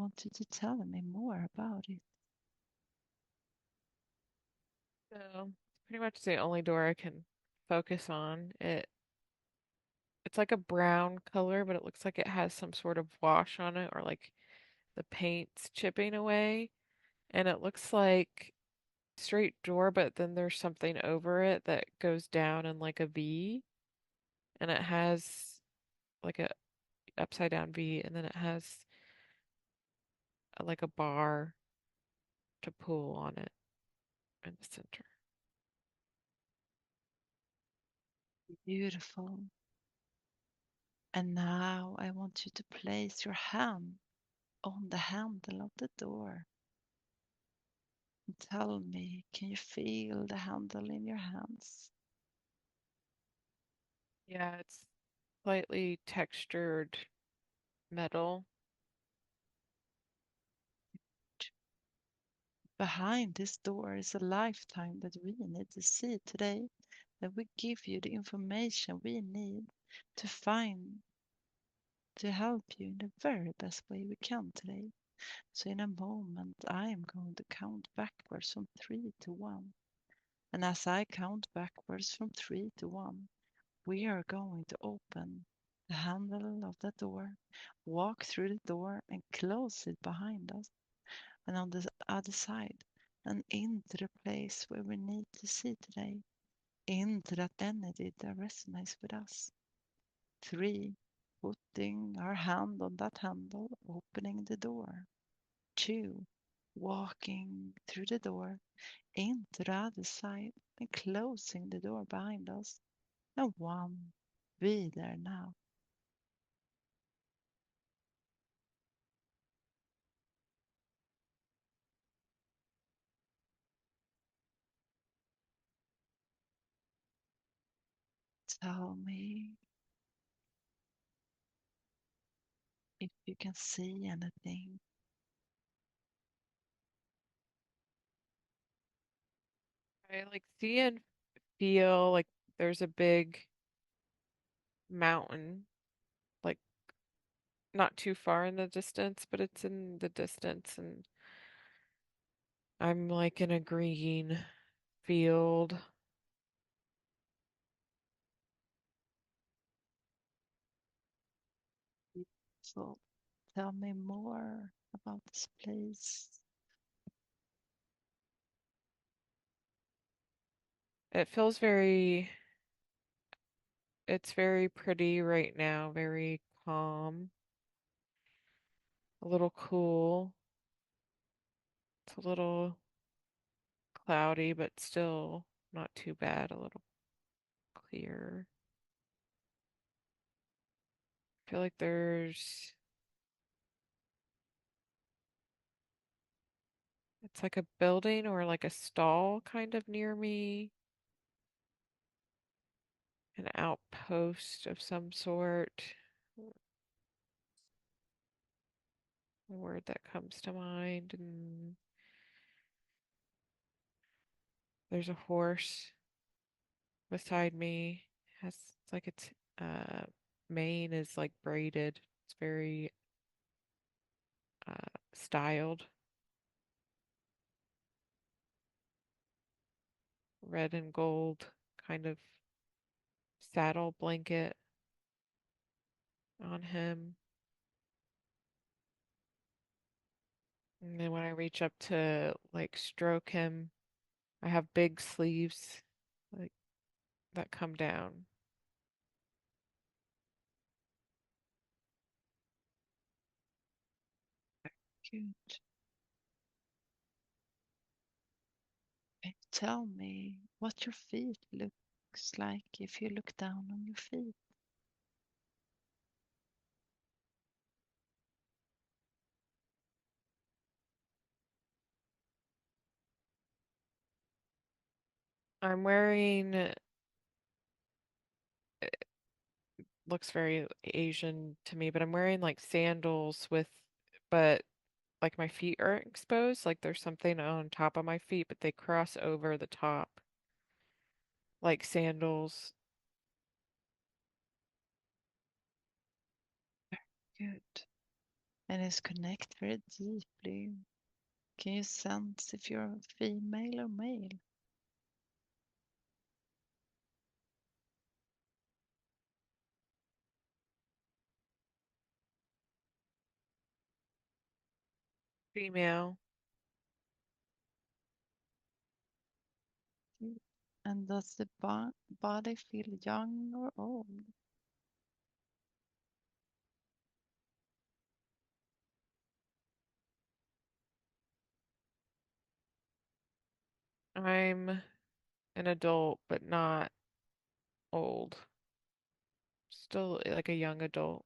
want you to tell me more about it. So pretty much the only door I can focus on. It's like a brown color, but it looks like it has some sort of wash on it or like the paint's chipping away. And it looks like straight door, but then there's something over it that goes down in like a V, and it has like a upside down V, and then it has like a bar to pull on it in the center. Beautiful. And now I want you to place your hand on the handle of the door. And tell me, can you feel the handle in your hands? Yeah, it's slightly textured metal. Behind this door is a lifetime that we need to see today, that we give you the information we need to find, to help you in the very best way we can today. So in a moment, I am going to count backwards from 3 to 1. And as I count backwards from 3 to 1, we are going to open the handle of the door, walk through the door and close it behind us, and on the other side, and into the place where we need to see today, into that energy that resonates with us. 3, putting our hand on that handle, opening the door. 2, walking through the door into the other side and closing the door behind us. And 1, be there now. Tell me if you can see anything. I like see and feel like there's a big mountain, like not too far in the distance, but it's in the distance, and I'm like in a green field. So tell me more about this place. It feels it's very pretty right now, very calm, a little cool. It's a little cloudy, but still not too bad, a little clear. I feel like it's like a building or like a stall kind of near me, an outpost of some sort. A word that comes to mind. And there's a horse beside me. Has it's like its mane is like braided. It's very styled, red and gold kind of saddle blanket on him. And then when I reach up to like stroke him, I have big sleeves like that come down. Good. Can you tell me what your feet looks like if you look down on your feet? I'm wearing looks very Asian to me, but I'm wearing like sandals but like my feet are exposed, like there's something on top of my feet, but they cross over the top, like sandals. Good. and is connect very deeply. Can you sense if you're female or male? Female. And does the body feel young or old? I'm an adult, but not old. Still like a young adult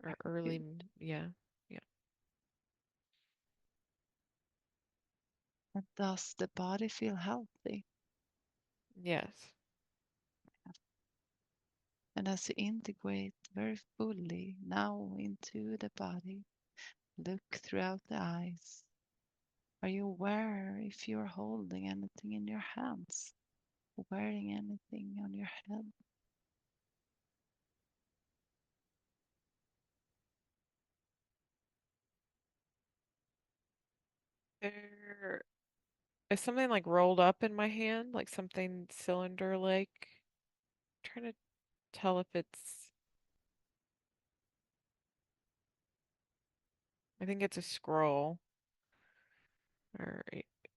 or early, Good. yeah, yeah. And does the body feel healthy? Yes. And as you integrate very fully now into the body, look throughout the eyes. Are you aware if you're holding anything in your hands? Wearing anything on your head? There is something like rolled up in my hand, like something cylinder-like. Trying to tell if it's, I think it's a scroll or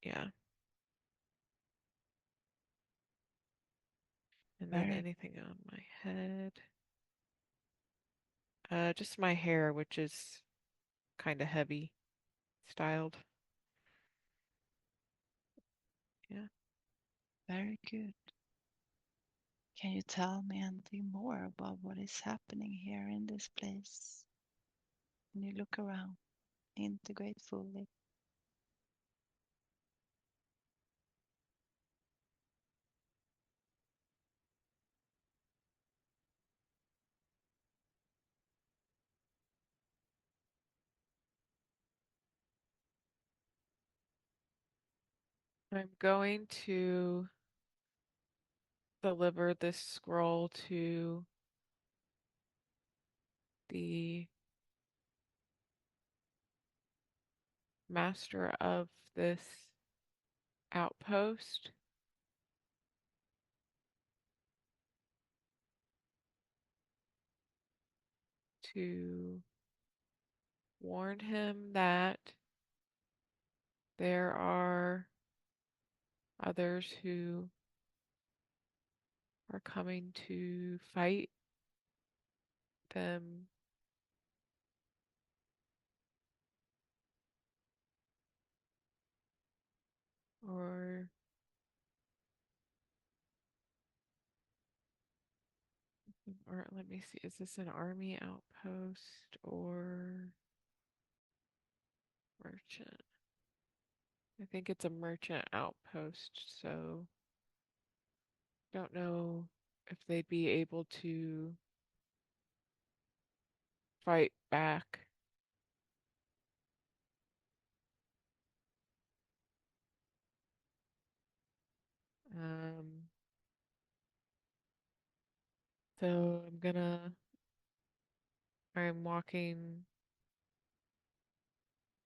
yeah. And then Very, anything on my head. Just my hair, which is kind of heavy styled. Yeah. very good. Can you tell me anything more about what is happening here in this place? When you look around, integrate fully. I'm going to deliver this scroll to the master of this outpost to warn him that there are others who are coming to fight them or let me see, is this an army outpost or merchant? I think it's a merchant outpost, so don't know if they'd be able to fight back. Um, so I'm walking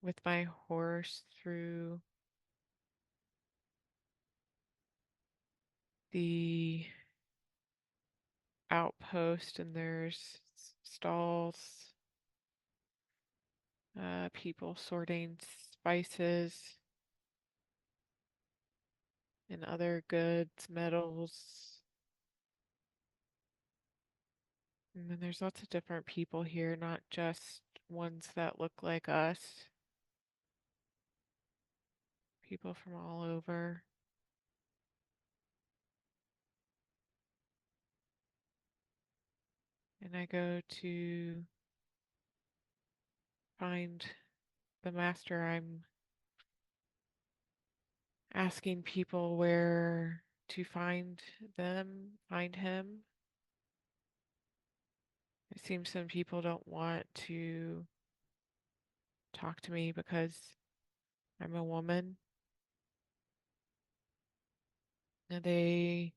with my horse through the outpost, and there's stalls, people sorting spices and other goods, metals. And then there's lots of different people here, not just ones that look like us, people from all over. And I go to find the master. I'm asking people where to find find him. It seems some people don't want to talk to me because I'm a woman. And they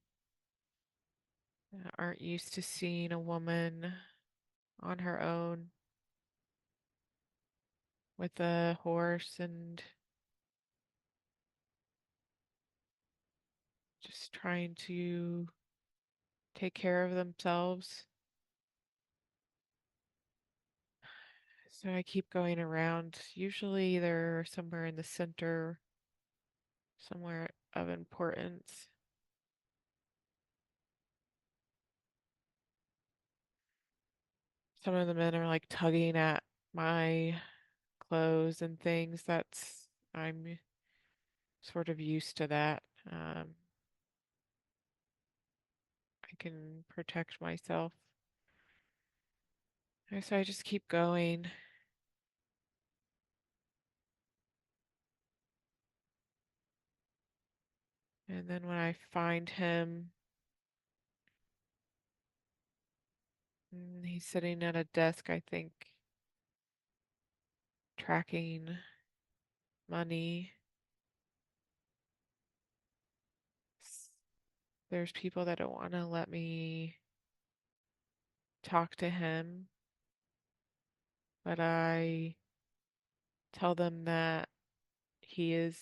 aren't used to seeing a woman on her own with a horse and just trying to take care of themselves. So I keep going around. Usually they're somewhere in the center, somewhere of importance. Some of the men are like tugging at my clothes and things. I'm sort of used to that. I can protect myself. And so I just keep going. And then when I find him, he's sitting at a desk, I think, tracking money. There's people that don't want to let me talk to him, but I tell them that he is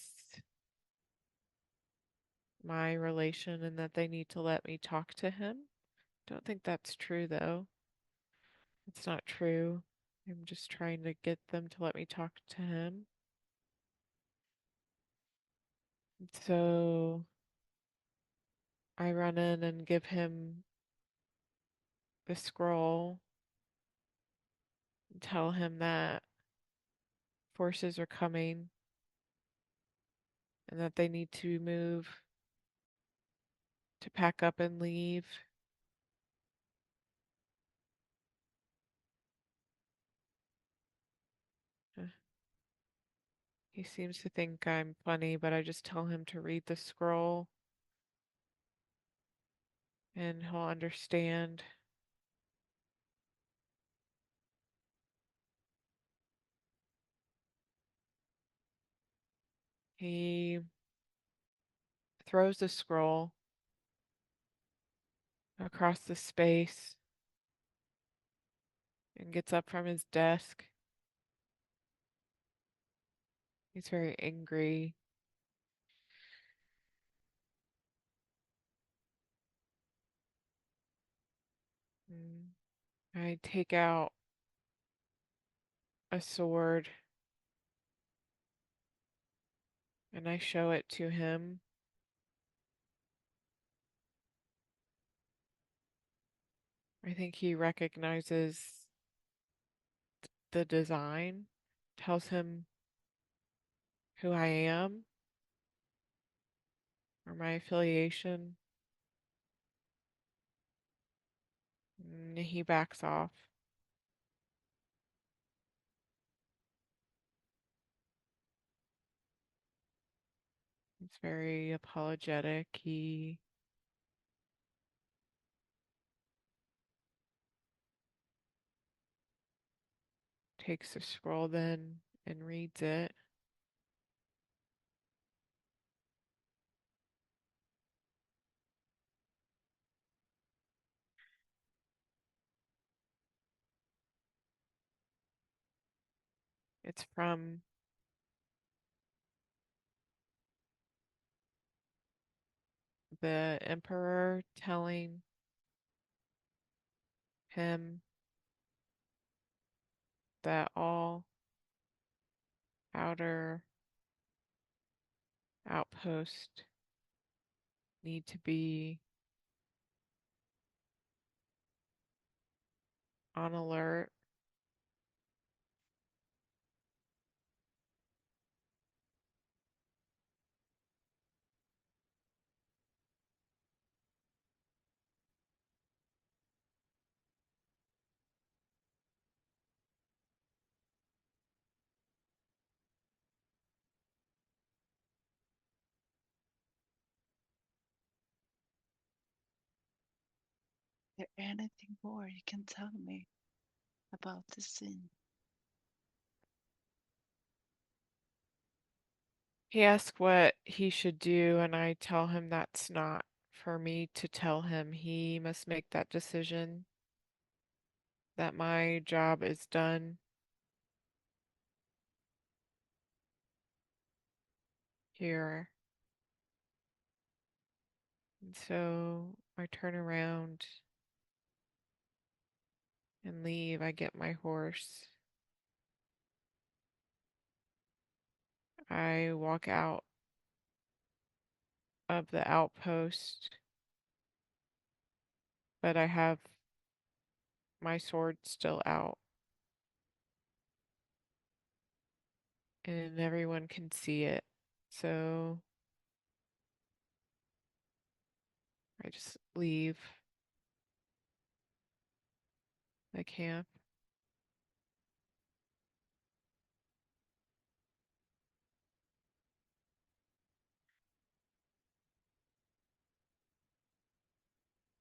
my relation and that they need to let me talk to him. Don't think that's true though. It's not true. I'm just trying to get them to let me talk to him. So I run in and give him the scroll and tell him that forces are coming and that they need to move to pack up and leave. Uh, He seems to think I'm funny, but I just tell him to read the scroll and he'll understand. He throws the scroll across the space and gets up from his desk. He's very angry. Mm. I take out a sword and I show it to him. I think he recognizes the design, tells him who I am or my affiliation. And he backs off. He's very apologetic. He takes the scroll then and reads it. It's from the emperor telling him that all outer outposts need to be on alert. Is there anything more you can tell me about the scene? He asks what he should do, and I tell him that's not for me to tell him. He must make that decision. that my job is done here. And so I turn around and leave. I get my horse. I walk out of the outpost, but I have my sword still out, and everyone can see it. So I just leave the camp.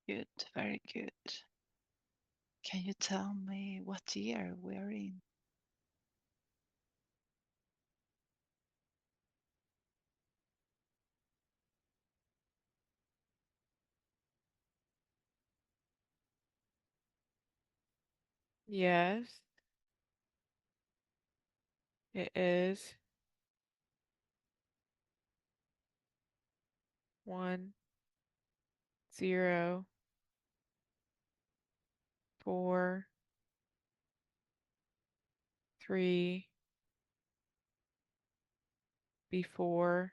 Good, very good. Can you tell me what year we're in? Yes, it is 1, 0, 4, 3 before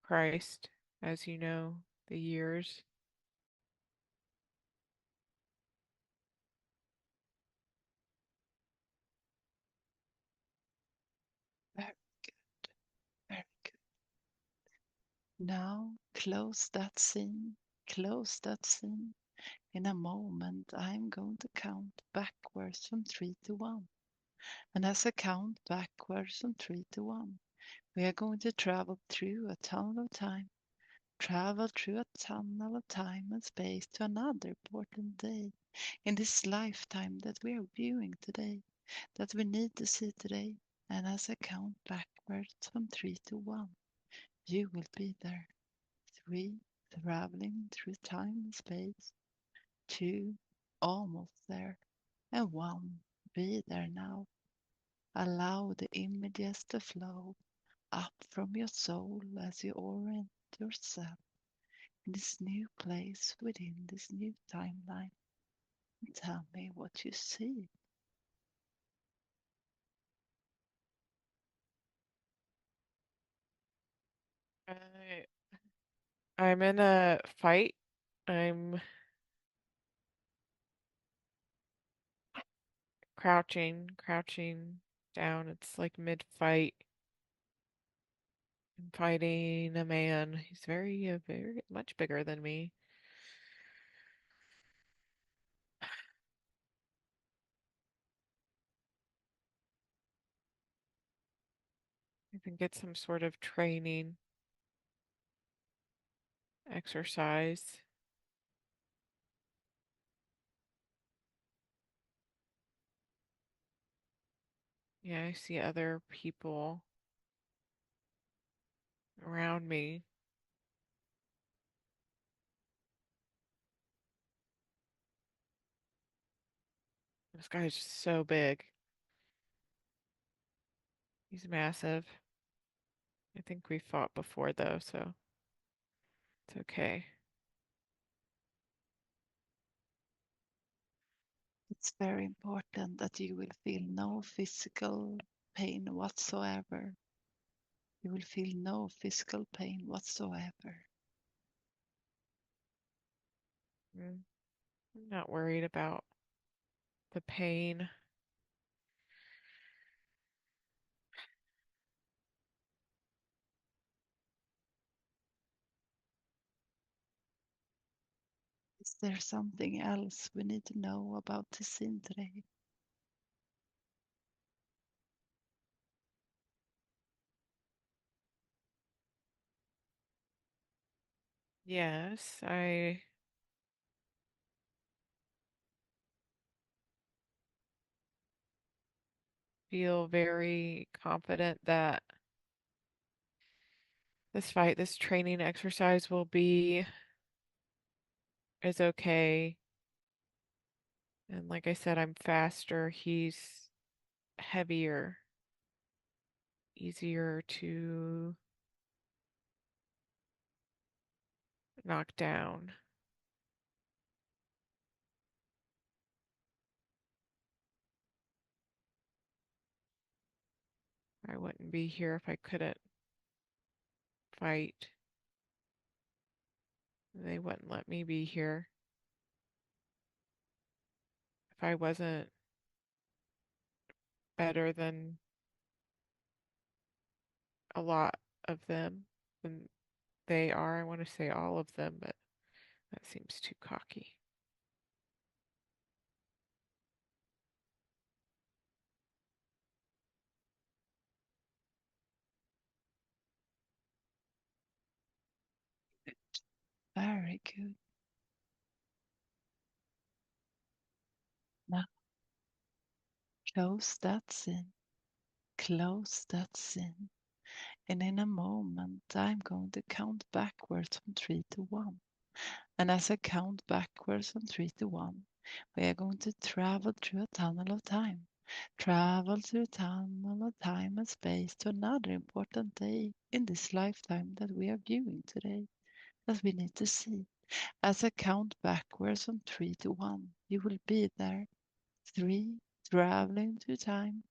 Christ, as you know, the years. Very good, very good. Now close that scene, close that scene. In a moment, I'm going to count backwards from 3 to 1. And as I count backwards from 3 to 1, we are going to travel through a tunnel of time, travel through a tunnel of time and space to another important day in this lifetime that we are viewing today, that we need to see today. And as I count backwards from 3 to 1, you will be there. 3, traveling through time and space. 2, almost there. And 1, be there now. Allow the images to flow up from your soul as you orient yourself in this new place within this new timeline. And tell me what you see. I, I'm in a fight. I'm crouching down. It's like mid-fight. I'm fighting a man. He's very much bigger than me. I think it's some sort of training exercise. Yeah, I see other people around me. This guy's just so big. He's massive. I think we fought before though, so it's okay. It's very important that you will feel no physical pain whatsoever. You will feel no physical pain whatsoever. I'm not worried about the pain. Is there something else we need to know about this scene today? Yes, I feel very confident that this training exercise will be is okay. And like I said, I'm faster. He's heavier, easier to knock down. I wouldn't be here if I couldn't fight. They wouldn't let me be here if I wasn't better than a lot of them than they are. I want to say all of them, but that seems too cocky. Very good. Now close that scene. Close that scene. And in a moment, I'm going to count backwards from 3 to 1. And as I count backwards from 3 to 1, we are going to travel through a tunnel of time. Travel through a tunnel of time and space to another important day in this lifetime that we are viewing today, that we need to see. As I count backwards from 3 to 1, you will be there. 3, traveling through time.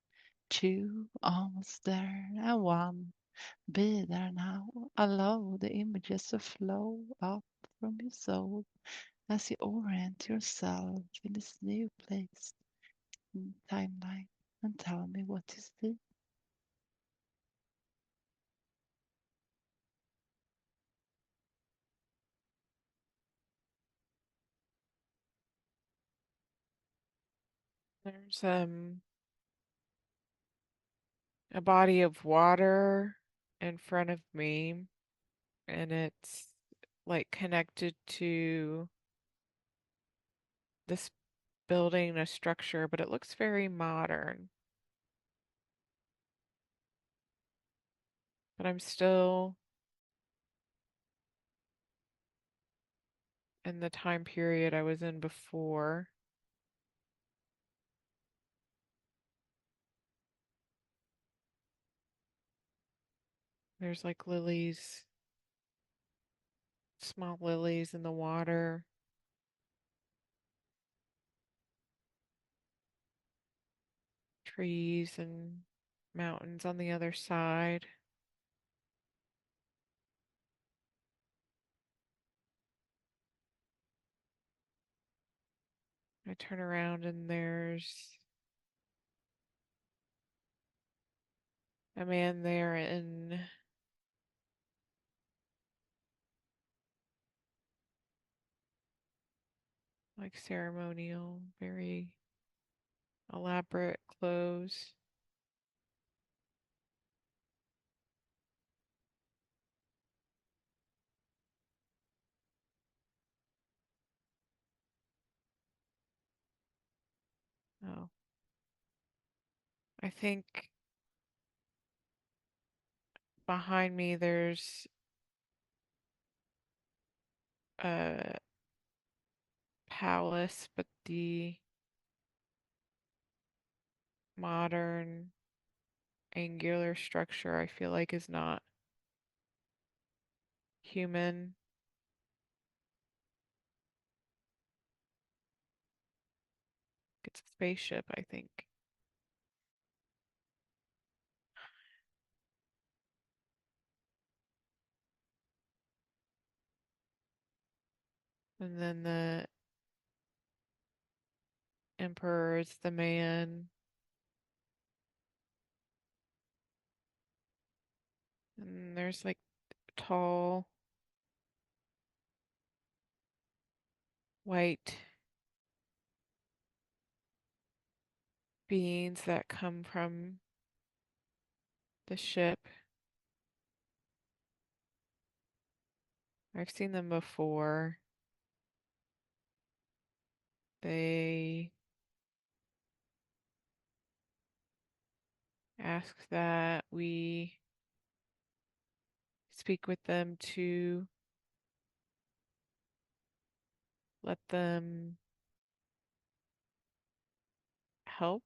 2, almost there. And 1, be there now. Allow the images to flow up from your soul as you orient yourself in this new place in timeline, and tell me what you see. There's a body of water in front of me, and it's like connected to this building, a structure, but it looks very modern. But I'm still in the time period I was in before. There's like lilies, small lilies in the water. Trees and mountains on the other side. I turn around and there's a man there in like ceremonial, very elaborate clothes. Oh, I think behind me there's a palace, but the modern angular structure I feel like is not human. It's a spaceship, I think. And then the emperor is the man. And there's like tall white beings that come from the ship. I've seen them before. They ask that we speak with them to let them help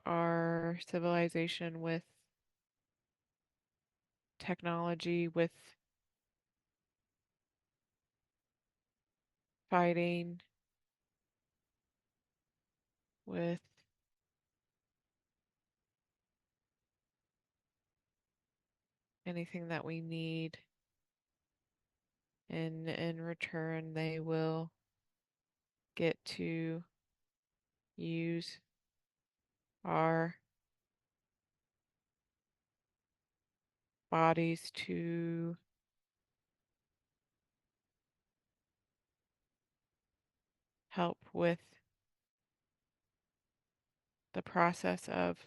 our civilization with technology, with fighting, with anything that we need. And in return, they will get to use our bodies to help with the process of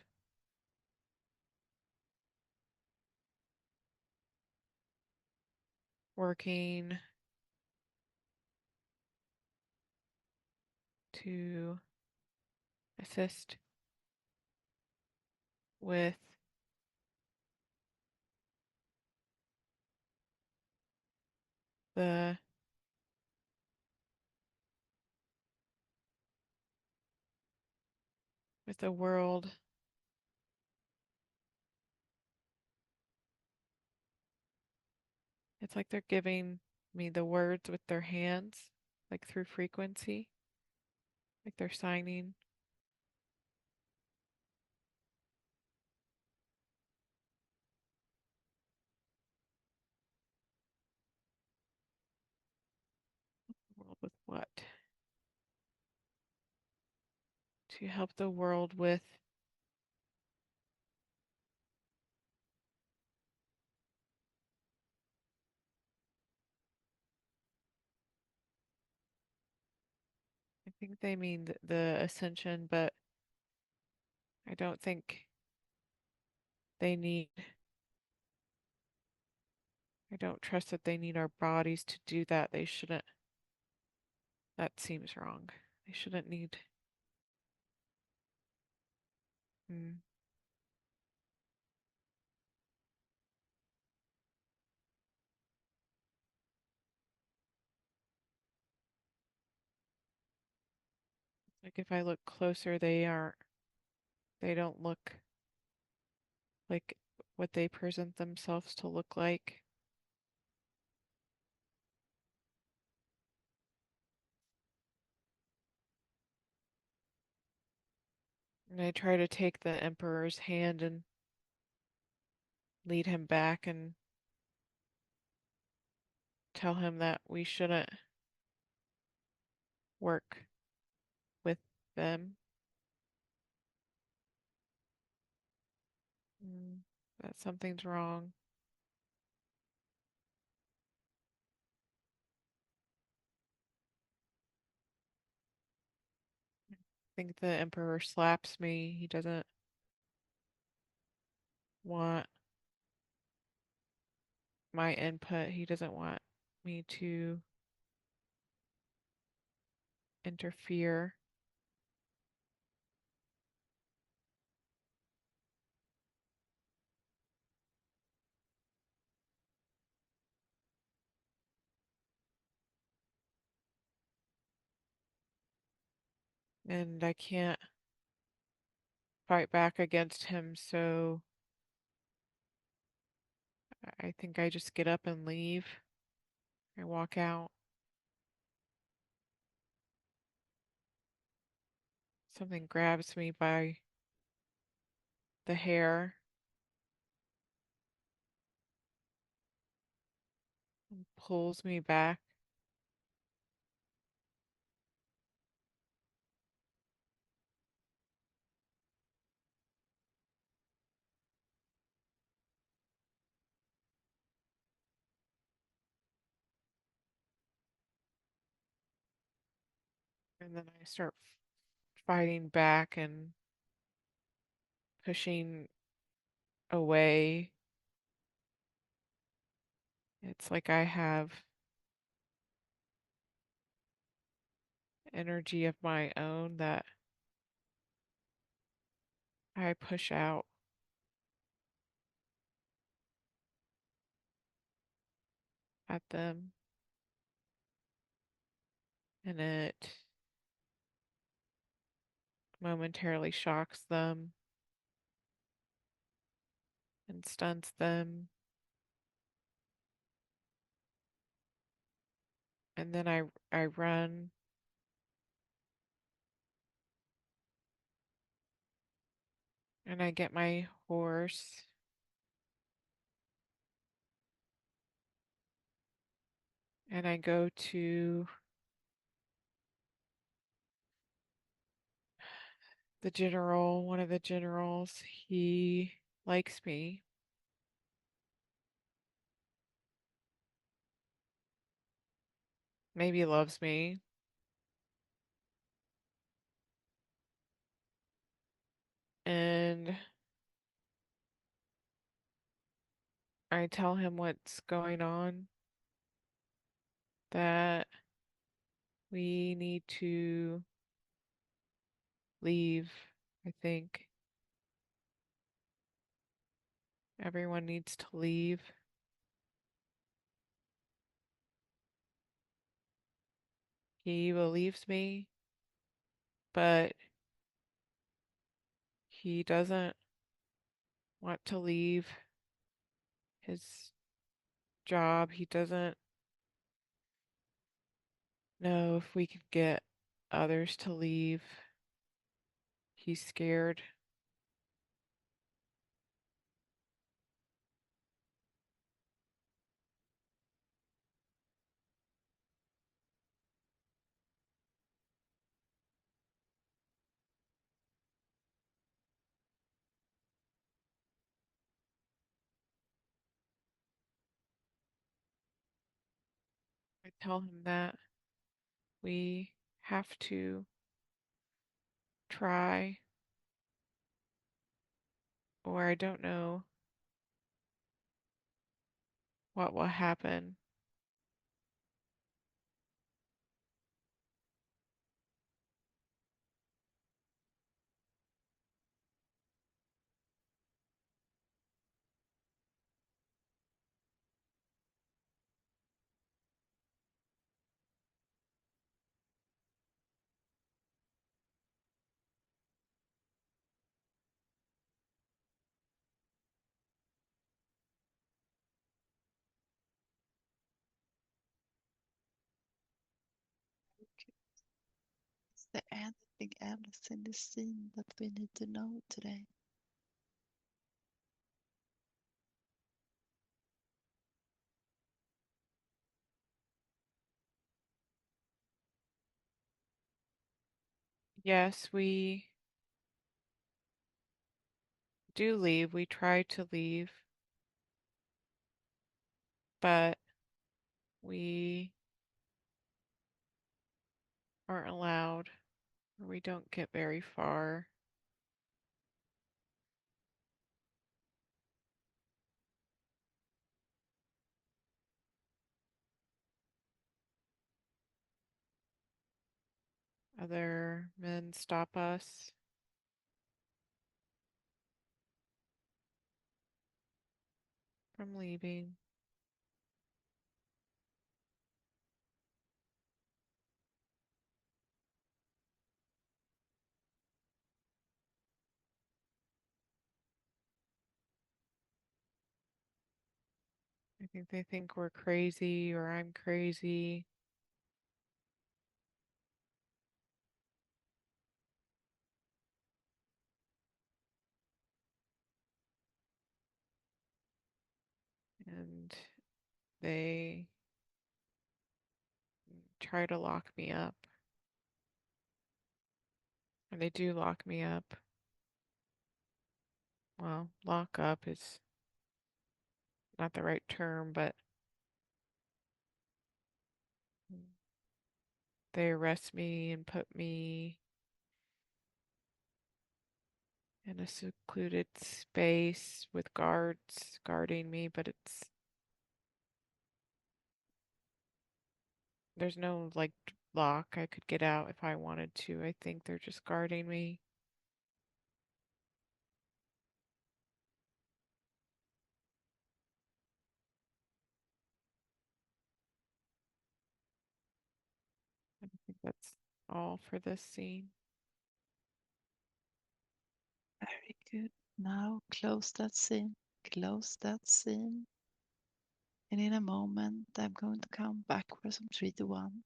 working to assist with the world. It's like they're giving me the words with their hands, like through frequency, like they're signing. World with what? To help the world with I think they mean the ascension, but I don't think they need, I don't trust that they need our bodies to do that. They shouldn't, that seems wrong. They shouldn't need, hmm, like if I look closer, they don't look like what they present themselves to look like. And I try to take the emperor's hand and lead him back and tell him that we shouldn't work with them. That something's wrong. I think the emperor slaps me. He doesn't want my input. He doesn't want me to interfere. And I can't fight back against him, so I think I just get up and leave. I walk out. Something grabs me by the hair and pulls me back. And then I start fighting back and pushing away. It's like I have energy of my own that I push out at them. and it momentarily shocks them and stuns them. And then I run and I get my horse and I go to the general, one of the generals. He likes me. Maybe loves me. And I tell him what's going on, that we need to leave, I think. Everyone needs to leave. He believes me, but he doesn't want to leave his job. He doesn't know if we could get others to leave. He's scared. I tell him that we have to try, or I don't know what will happen. Is there anything else in the scene that we need to know today? Yes, we do leave. We try to leave, but we aren't allowed, or we don't get very far. Other men stop us from leaving. I think they think we're crazy or I'm crazy. And they try to lock me up. And they do lock me up. Well, lock up is not the right term, but they arrest me and put me in a secluded space with guards guarding me, but there's no like lock. I could get out if I wanted to. I think they're just guarding me. all for this scene. Very good. Now close that scene. Close that scene. And in a moment, I'm going to count backwards from 3 to 1.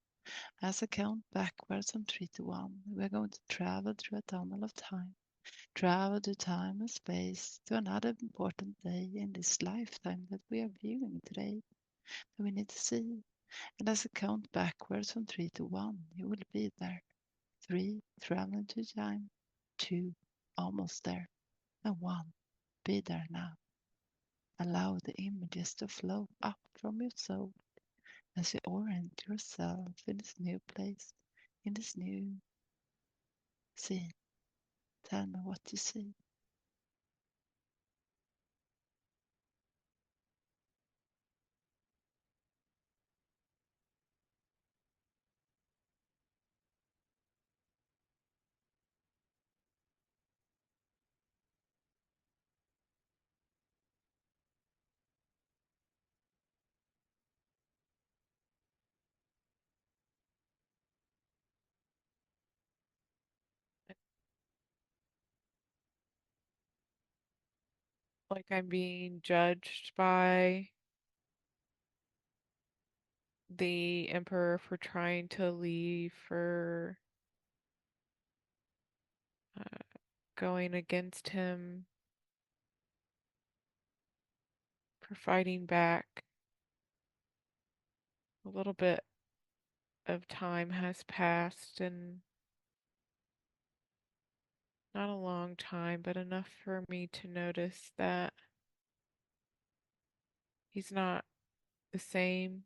As I count backwards from 3 to 1, we're going to travel through a tunnel of time. Travel to time and space to another important day in this lifetime that we are viewing today. That we need to see. And as I count backwards from 3 to 1, you will be there. 3, traveling to time. 2, almost there. And 1, be there now. Allow the images to flow up from your soul as you orient yourself in this new place, in this new scene. Tell me what you see. Like I'm being judged by the emperor for trying to leave, for uh, going against him, for fighting back. A little bit of time has passed, and not a long time, but enough for me to notice that he's not the same.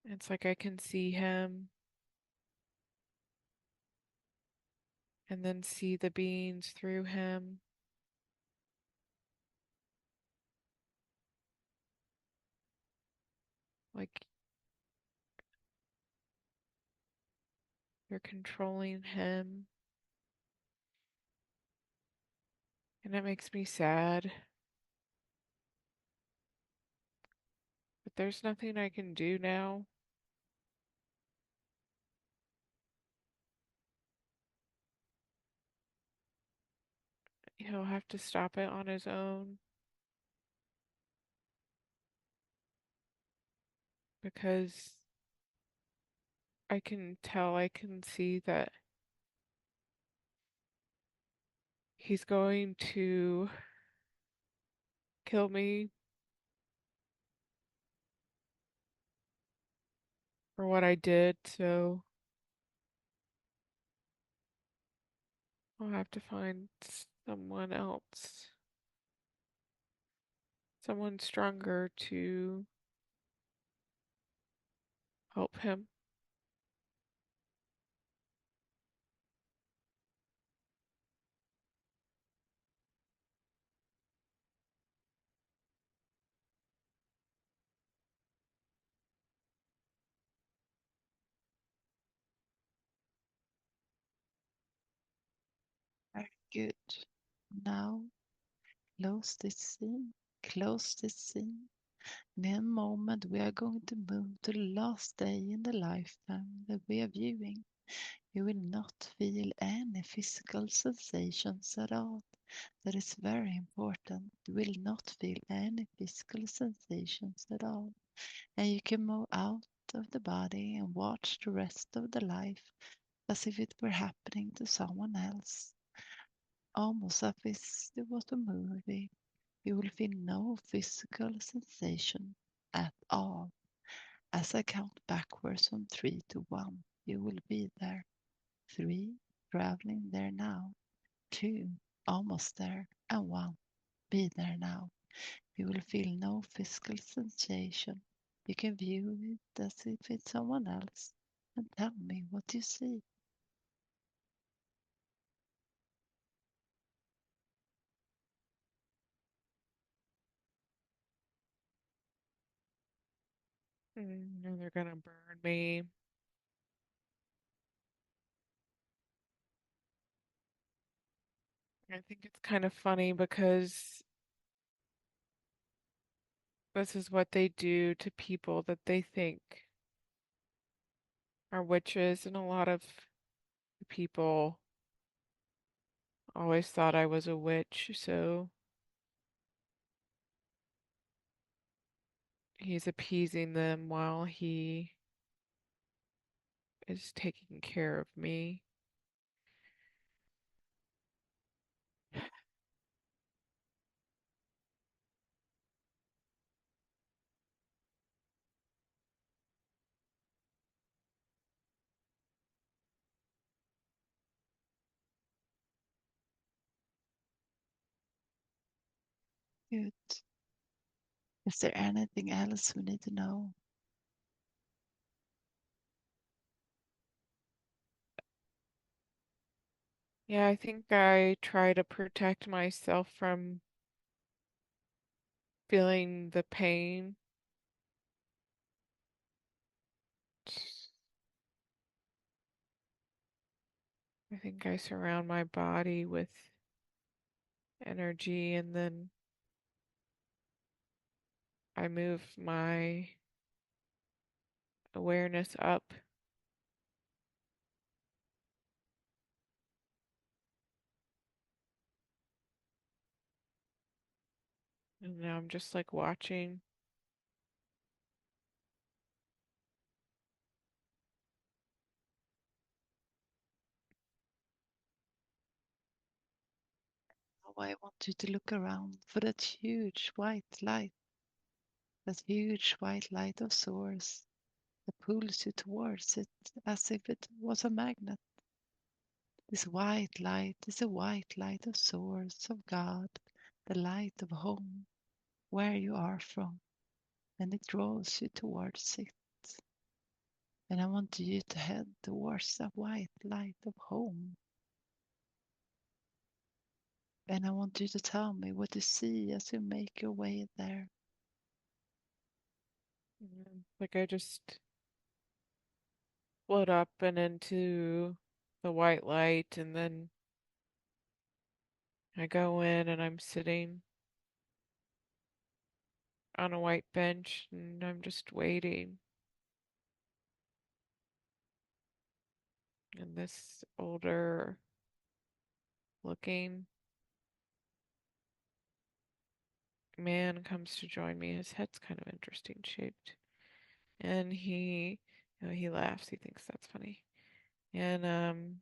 It's like I can see him and then see the beings through him. Like you're controlling him. And it makes me sad. But there's nothing I can do now. He'll have to stop it on his own. Because I can tell, I can see that he's going to kill me for what I did, so I'll have to find someone else, someone stronger to help him. Very good. Now close this scene. Close this scene. In a moment, we are going to move to the last day in the lifetime that we are viewing. You will not feel any physical sensations at all. That is very important. You will not feel any physical sensations at all. And you can move out of the body and watch the rest of the life as if it were happening to someone else. Almost as if it was a movie. You will feel no physical sensation at all. As I count backwards from 3 to 1, you will be there. 3, traveling there now. 2, almost there. And 1, be there now. You will feel no physical sensation. You can view it as if it's someone else. And tell me what you see. And they're gonna burn me. I think it's kind of funny because this is what they do to people that they think are witches, and a lot of people always thought I was a witch, so he's appeasing them while he is taking care of me. Good. Is there anything else we need to know? Yeah, I think I try to protect myself from feeling the pain. I think I surround my body with energy, and then I move my awareness up, and now I'm just like watching. Now I want you to look around for that huge white light, that huge white light of source that pulls you towards it as if it was a magnet. This white light is a white light of source, of God, the light of home, where you are from, and it draws you towards it. And I want you to head towards that white light of home. And I want you to tell me what you see as you make your way there. Like I just float up and into the white light, and then I go in and I'm sitting on a white bench and I'm just waiting. And this older looking man comes to join me. His head's kind of interesting shaped. And he laughs. He thinks that's funny. And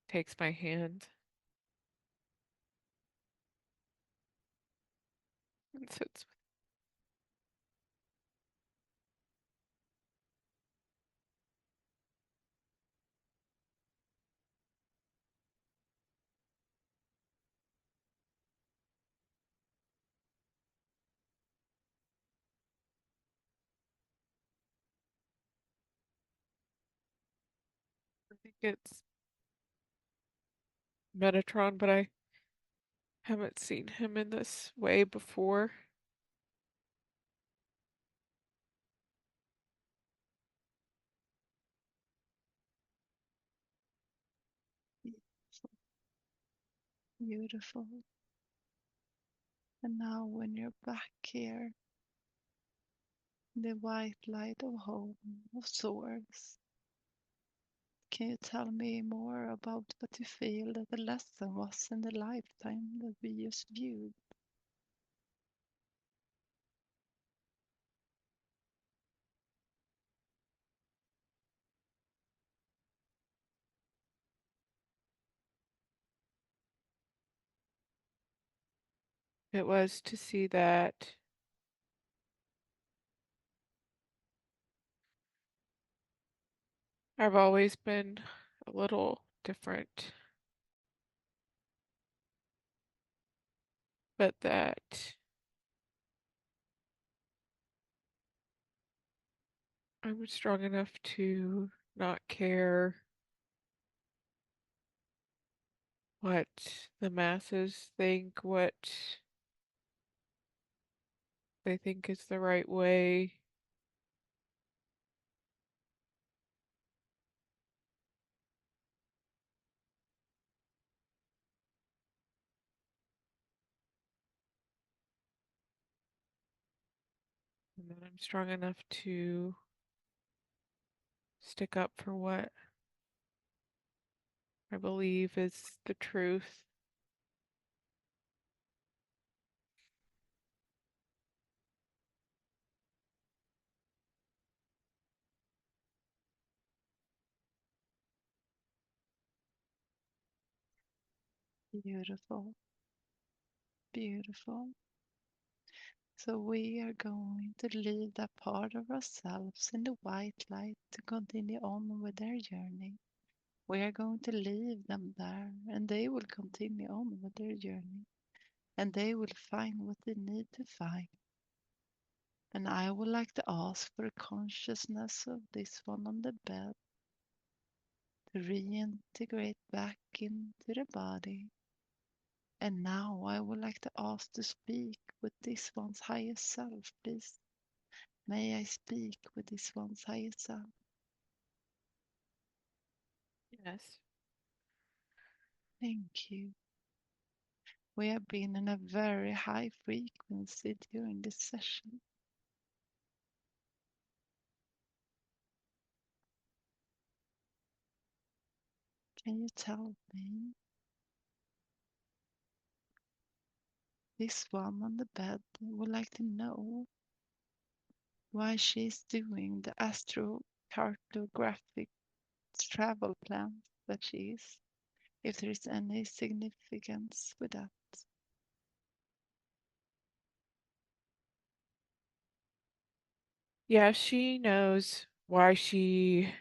takes my hand and sits. I think it's Metatron, but I haven't seen him in this way before. Beautiful, beautiful. And now, when you're back here, the white light of home, of source, can you tell me more about what you feel that the lesson was in the lifetime that we just viewed? It was to see that I've always been a little different, but that I'm strong enough to not care what the masses think, what they think is the right way. And that I'm strong enough to stick up for what I believe is the truth. Beautiful. Beautiful. So we are going to leave that part of ourselves in the white light to continue on with their journey. We are going to leave them there and they will continue on with their journey and they will find what they need to find. And I would like to ask for a consciousness of this one on the bed to reintegrate back into the body. And now I would like to ask to speak with this one's higher self, please. May I speak with this one's higher self? Yes. Thank you. We have been in a very high frequency during this session. Can you tell me? This one on the bed would like to know why she's doing the astrocartographic travel plans that she is, if there is any significance with that. Yeah, she knows why she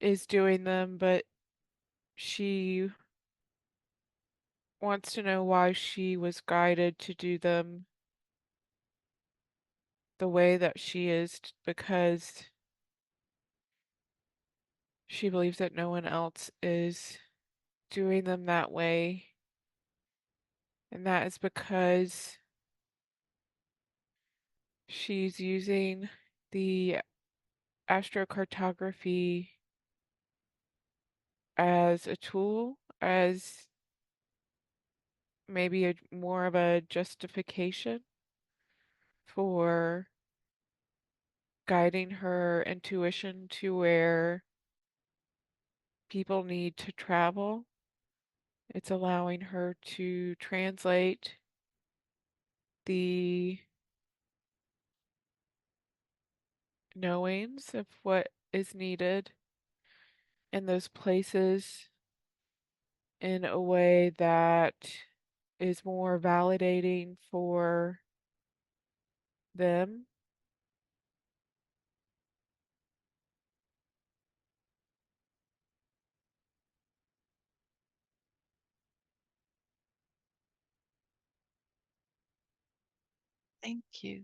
is doing them, but she wants to know why she was guided to do them the way that she is because she believes that no one else is doing them that way. And that is because she's using the astrocartography as a tool, as maybe more of a justification for guiding her intuition to where people need to travel. It's allowing her to translate the knowings of what is needed in those places in a way that is more validating for them. Thank you.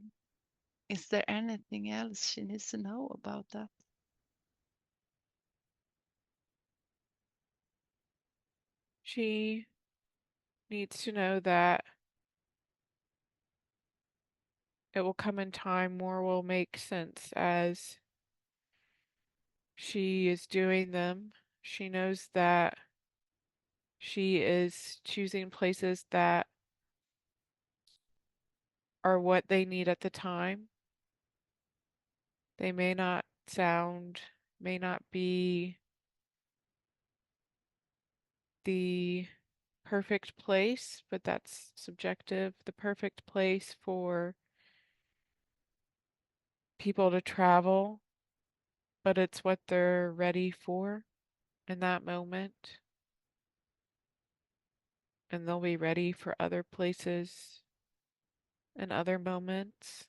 Is there anything else she needs to know about that? She needs to know that it will come in time, more will make sense as she is doing them. She knows that she is choosing places that are what they need at the time. They may not be the perfect place, but that's subjective. The perfect place for people to travel, but it's what they're ready for in that moment. And they'll be ready for other places and other moments.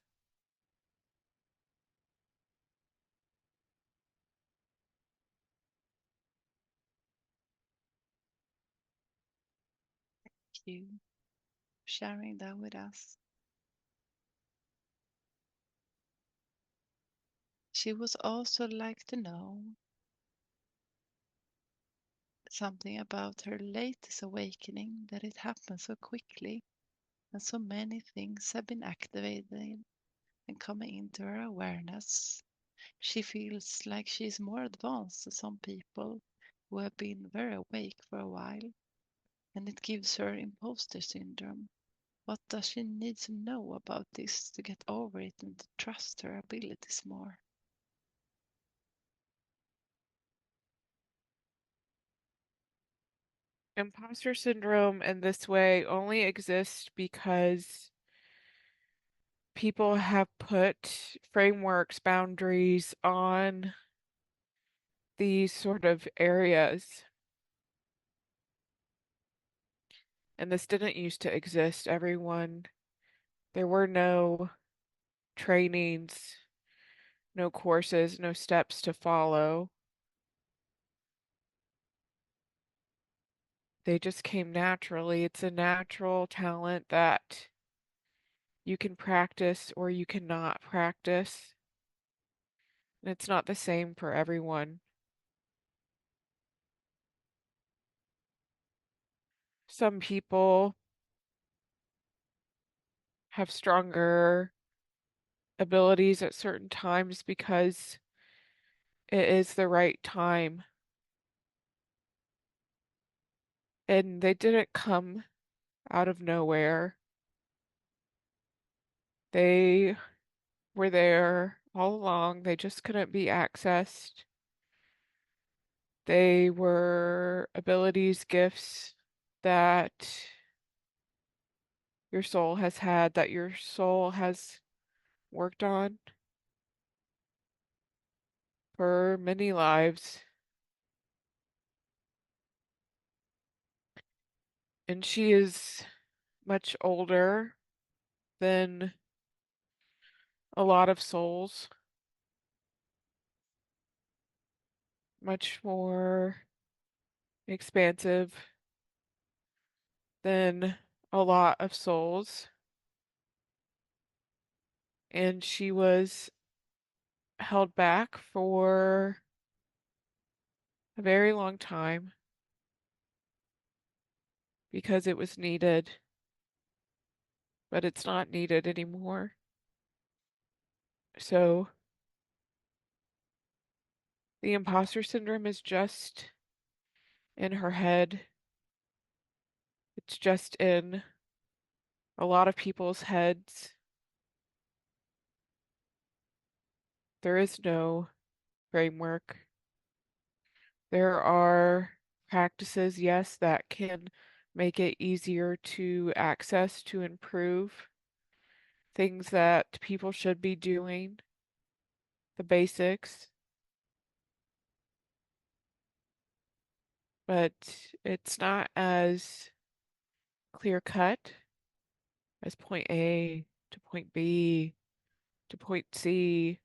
Thank you for sharing that with us. She would also like to know something about her latest awakening, that it happened so quickly and so many things have been activated and coming into her awareness. She feels like she is more advanced than some people who have been very awake for a while, and it gives her imposter syndrome. What does she need to know about this to get over it and to trust her abilities more? Imposter syndrome in this way only exists because people have put frameworks, boundaries on these sort of areas. And this didn't used to exist. There were no trainings, no courses, no steps to follow. They just came naturally. It's a natural talent that you can practice or you cannot practice. And it's not the same for everyone. Some people have stronger abilities at certain times because it is the right time. And they didn't come out of nowhere. They were there all along. They just couldn't be accessed. They were abilities, gifts that your soul has had, that your soul has worked on for many lives. And she is much older than a lot of souls, much more expansive than a lot of souls. And she was held back for a very long time because it was needed, but it's not needed anymore. So the imposter syndrome is just in her head. It's just in a lot of people's heads. There is no framework. There are practices, yes, that can make it easier to access, to improve things that people should be doing, the basics, but it's not as clear cut as point A to point B to point C.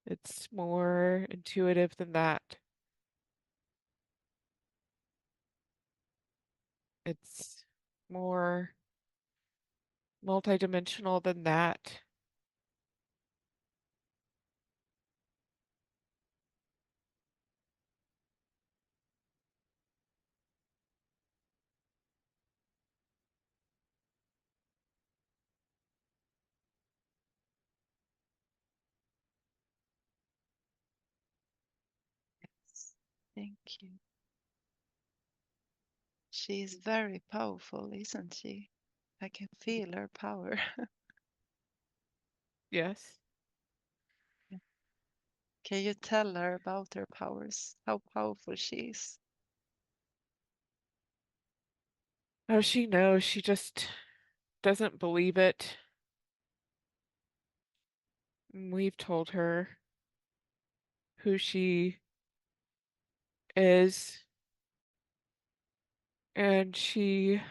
It's more intuitive than that. It's more multidimensional than that. Yes. Thank you. She is very powerful, isn't she? I can feel her power. Yes. Can you tell her about her powers? How powerful she is? Oh, she knows. She just doesn't believe it. We've told her who she is, and she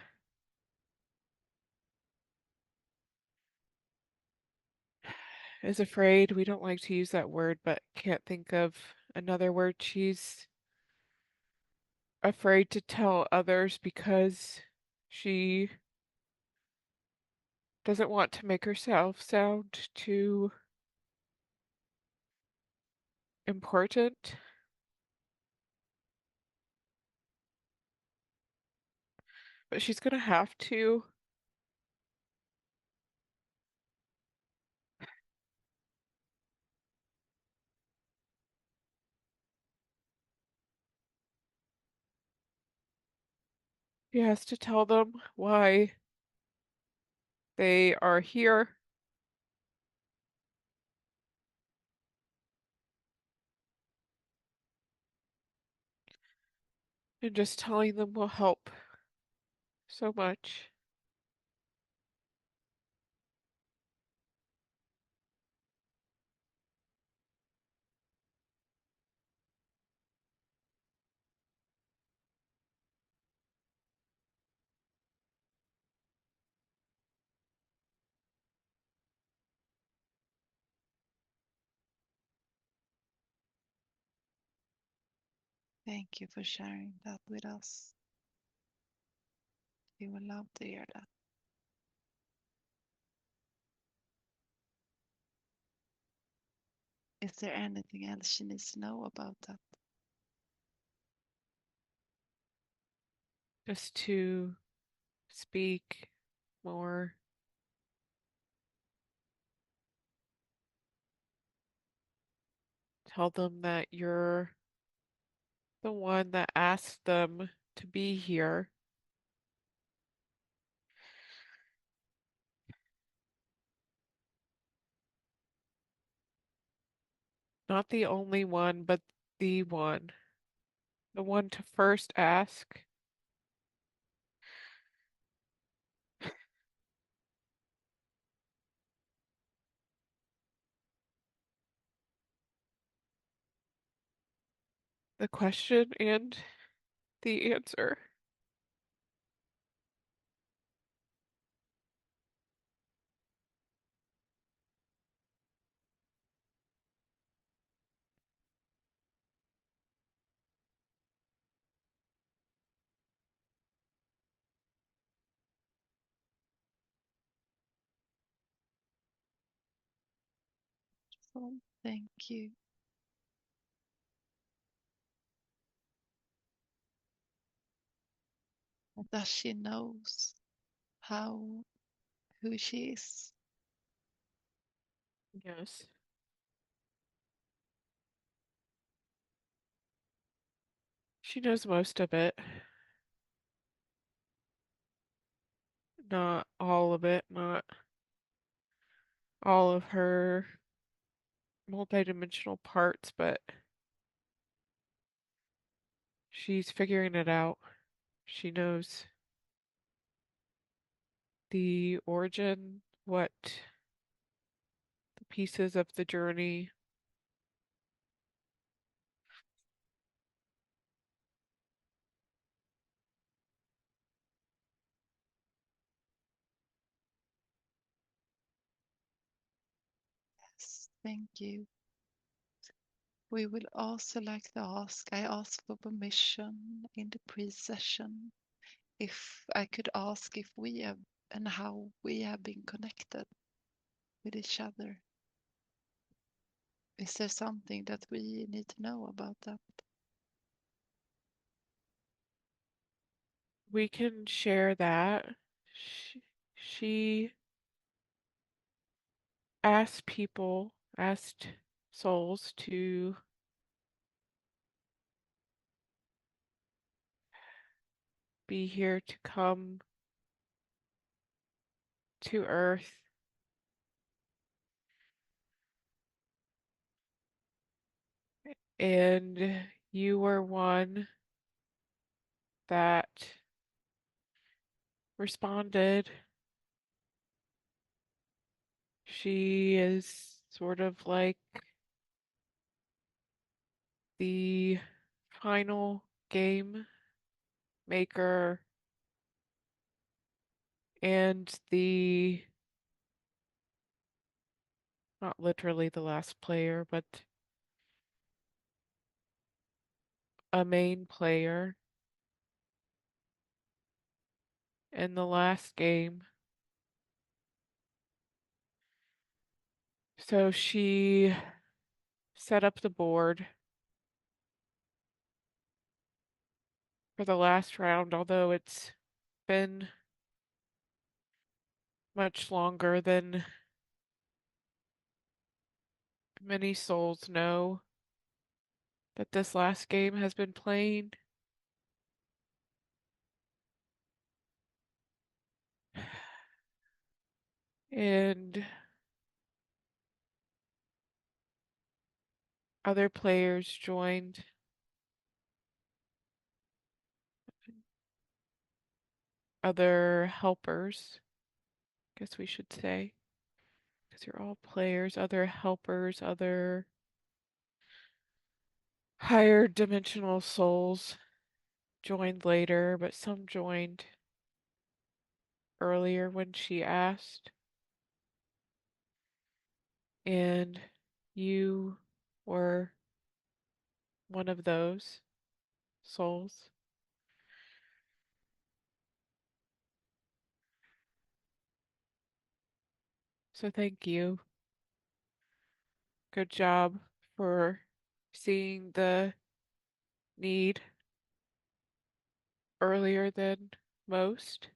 is afraid. We don't like to use that word, but can't think of another word. She's afraid to tell others because she doesn't want to make herself sound too important. But she's gonna have to. She has to tell them why they are here. And just telling them will help so much. Thank you for sharing that with us. We would love to hear that. Is there anything else she needs to know about that? Just to speak more. Tell them that you're the one that asked them to be here. Not the only one, but the one. The one to first ask. The question and the answer. So thank you. That she knows who she is. Yes. She knows most of it. Not all of it, not all of her multidimensional parts, but she's figuring it out. She knows the origin, what the pieces of the journey. Yes, thank you. We will also like to I asked for permission in the pre-session if I could ask if we have and how we have been connected with each other. Is there something that we need to know about that? We can share that. She asked people, asked souls to be here to come to Earth and you were one that responded. She is sort of like the final game maker and the, not literally the last player, but a main player in the last game. So she set up the board for the last round, although it's been much longer than many souls know that this last game has been playing. And other players joined other helpers, I guess we should say, because you're all players, other helpers, other higher dimensional souls joined later, but some joined earlier when she asked. And you were one of those souls. So thank you. Good job for seeing the need earlier than most.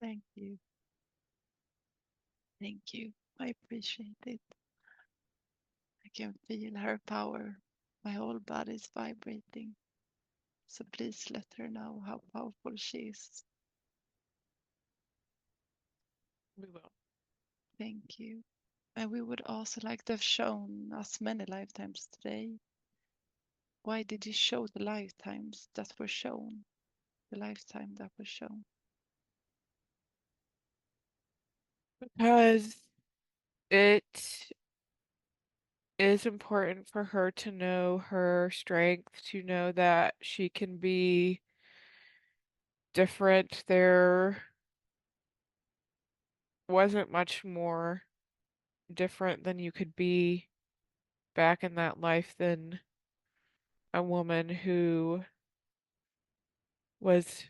Thank you. Thank you. I appreciate it. I can feel her power. My whole body is vibrating. So please let her know how powerful she is. We will. Thank you. And we would also like to have shown us many lifetimes today. Why did you show the lifetimes that were shown? The lifetime that was shown. Because it is important for her to know her strength, to know that she can be different. There wasn't much more different than you could be back in that life than a woman who was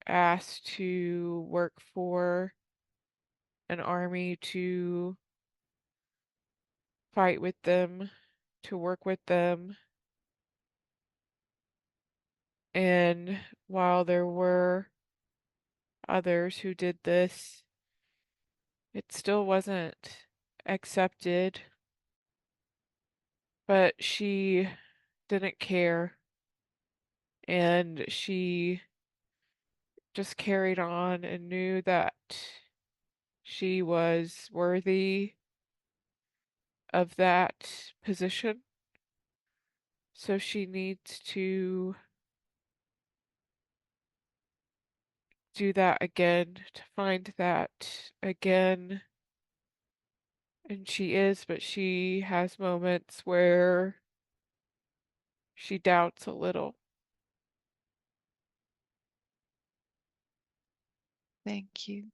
asked to work for an army, to fight with them, to work with them. And while there were others who did this, it still wasn't accepted. But she didn't care, and she just carried on and knew that she was worthy of that position. So she needs to do that again, to find that again. And she is, but she has moments where she doubts a little. Thank you.